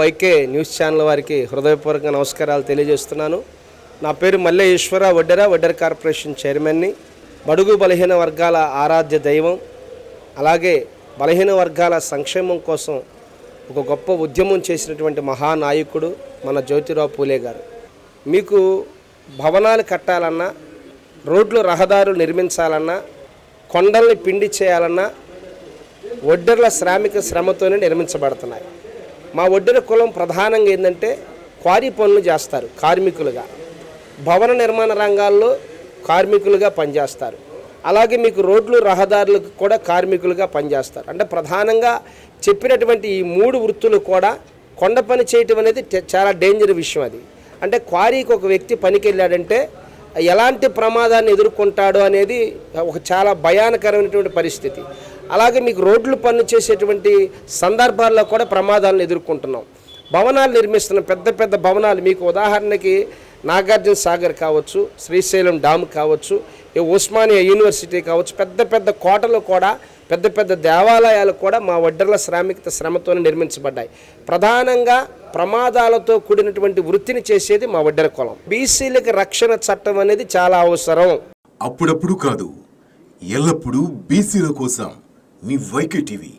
YK news channel వారికి హృదయపూర్వక నమస్కారాలు తెలియజేస్తున్నాను. నా పేరు మల్లె ఈశ్వర వడ్డెర కార్పొరేషన్ చైర్మన్ని. బడుగు బలహీన వర్గాల ఆరాధ్య దైవం, అలాగే బలహీన వర్గాల సంక్షేమం కోసం ఒక గొప్ప ఉద్యమం చేసినటువంటి మహానాయకుడు మన జ్యోతిరావు పూలే గారు. మీకు భవనాలు కట్టాలన్నా, రోడ్లు రహదారులు నిర్మించాలన్నా, కొండల్ని పిండి చేయాలన్నా ఒడ్డెర్ల శ్రామిక శ్రమతోనే నిర్మించబడుతున్నాయి. మా ఒడ్డెర కులం ప్రధానంగా ఏంటంటే క్వారీ పనులు చేస్తారు, కార్మికులుగా భవన నిర్మాణ రంగాల్లో కార్మికులుగా పనిచేస్తారు. అలాగే మీకు రోడ్లు రహదారులకు కూడా కార్మికులుగా పనిచేస్తారు. అంటే ప్రధానంగా చెప్పినటువంటి ఈ 3 వృత్తులు కూడా కొండ పని చేయటం అనేది చాలా డేంజర్ విషయం. అది అంటే క్వారీకి ఒక వ్యక్తి పనికి వెళ్ళాడంటే ఎలాంటి ప్రమాదాన్ని ఎదుర్కొంటాడో అనేది ఒక చాలా భయానకరమైనటువంటి పరిస్థితి. అలాగే మీకు రోడ్లు పనులు చేసేటువంటి సందర్భాల్లో కూడా ప్రమాదాలను ఎదుర్కొంటున్నాం. భవనాలు నిర్మిస్తున్న పెద్ద పెద్ద భవనాలు, మీకు ఉదాహరణకి నాగార్జున సాగర్ కావచ్చు, శ్రీశైలం డామ్ కావచ్చు, ఉస్మానియా యూనివర్సిటీ కావచ్చు, పెద్ద పెద్ద కోటలు కూడా, పెద్ద పెద్ద దేవాలయాలు కూడా మా ఒడ్డెర్ల శ్రామిక శ్రమతోనే నిర్మించబడ్డాయి. ప్రధానంగా ప్రమాదాలతో కూడినటువంటి వృత్తిని చేసేది మా ఒడ్డెర కులం. బీసీలకు రక్షణ చట్టం అనేది చాలా అవసరం. అప్పుడప్పుడు కాదు, ఎల్లప్పుడూ బీసీల కోసం మీ వైకే టీవీ.